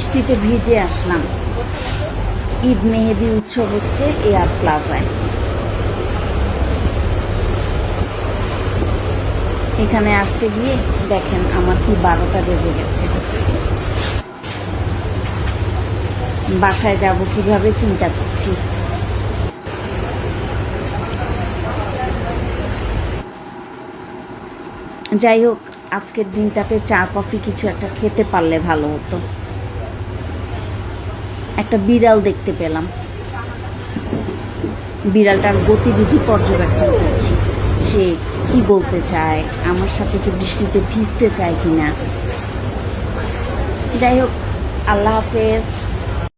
বৃষ্টিতে ভিজে আসলাম। ঈদ মেহেদি উৎসব হচ্ছে এয়ার প্লাজায়। এখানে আসতে গিয়ে দেখেন আমার কি 12টা বেজে গেছে। বাসায় যাব কিভাবে চিন্তা করছি। যাই হোক, আজকের দিনটাতে চা কফি কিছু একটা খেতে পারলে ভালো হতো। একটা বিড়াল দেখতে পেলাম, বিড়ালটার গতিবিধি পর্যবেক্ষণ করছি। সে কি বলতে চায়, আমার সাথে কি বৃষ্টিতে ভিজতে চায় কিনা। যাই হোক, আল্লাহ হাফেজ।